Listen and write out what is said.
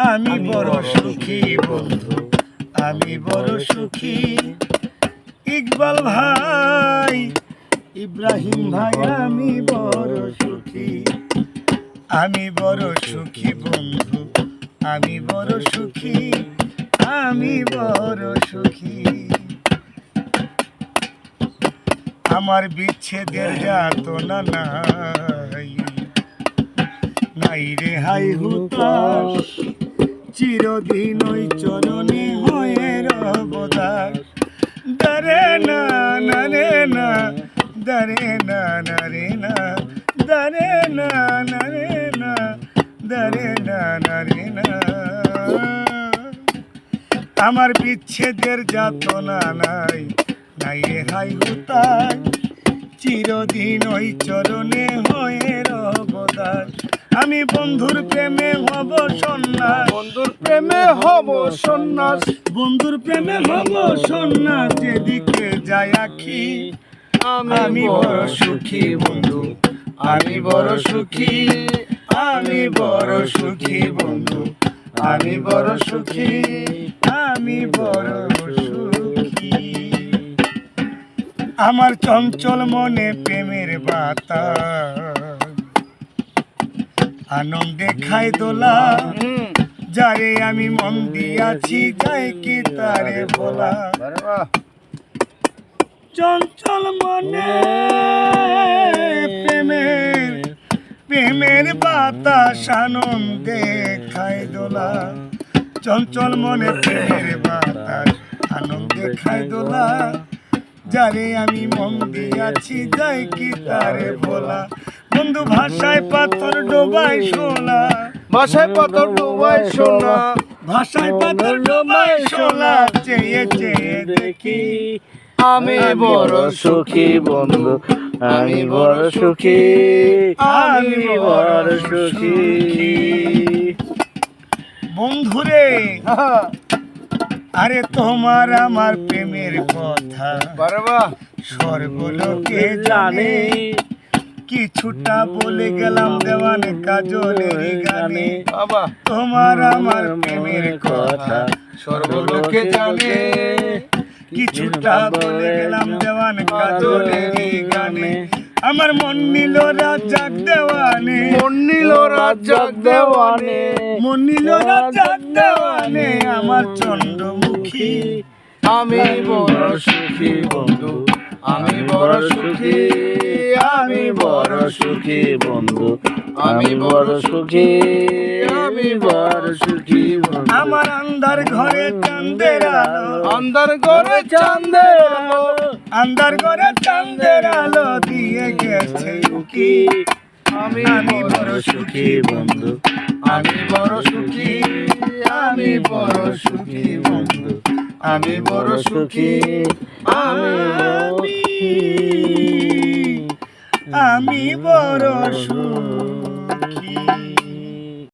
আমি বড় সুখী বন্ধু, আমি বড় সুখী। ইকবাল ভাই, ইব্রাহিম ভাই, আমি বড় সুখী। আমি বড় সুখী বন্ধু, আমি বড় সুখী, আমি বড় সুখী। আমার বিচ্ছেদের যাতনা নাই, নাই রে হাই হুতাশ। চিরদিন ওই চরণে হয়ে রব দাস। দারে না না রে না, দারে না না রে না, দারে না না রে না, দারে না না রে না। আমার বিচ্ছেদের যাতনা নাই, নাই রে হাই হুতাশ। চিরদিন ওই চরণে হয়ে রব দাস। আমি বন্ধুর প্রেমে হব সন্ন্যাস, বন্ধুর প্রেমে হব সন্ন্যাস, বন্ধুর প্রেমে হব সন্ন্যাস। যেদিকে যায় আখি, আমি বড় সুখী বন্ধু, আমি বড় সুখী, আমি বড় সুখী বন্ধু, আমি বড় সুখী, আমি বড় সুখী। আমার চঞ্চল মনে প্রেমের বাতাস, আনন্দে খায় দোলা। যারে আমি মন দিয়াছি, যাই কি তারে বলা। চঞ্চল মনে প্রেমের, প্রেমের বাতাস, আনন্দে খায় দোলা। চঞ্চল মনে প্রেমের বাতাস, আনন্দে খায় দোলা। যারে আমি মন দিয়াছি, যাই কি তারে বলা। বন্ধু ভাষায় পাথর ডোবাই শোলা, ভাষায় পাথর ডোবাই সোনা, ভাষায় পাথর ডোবাই শোলা। চেয়ে চেয়ে দেখি, আমি বড় সুখী বন্ধু, আমি বড় সুখী, আমি বড় সুখী। বন্ধুরে, আরে তোমার আমার প্রেমের কথা সর্বলোকে জানে। কিছুটা বলে গেলাম দেওয়ান কাজলের গানে। তোমার আমার প্রেমের কথা সর্বলোকে জানে, কিছুটা বলে গেলাম দেওয়ান কাজলের গানে। আমার মন নিল রাজাক দেওয়ানে, মন নিল রাজাক দেওয়ানে, মন নিল রাজাক দেওয়ানে। আমার চন্দ্রমুখী, আমি বড় সুখী বন্ধু, আমি বড় সুখী, আমি বড় সুখী বন্ধু, আমি বড় সুখী, আমি বড় সুখী বন্ধু। আমার আন্ধার ঘরে চাঁদের আলো, আন্ধার ঘরে চাঁদের আলো, আন্ধার ঘরে চাঁদের আলো দিয়ে গেছে উকি। আমি বড় সুখী বন্ধু, আমি বড় সুখী, আমি বড় সুখী বন্ধু, আমি বড় সুখী, আমি বড় সুখী।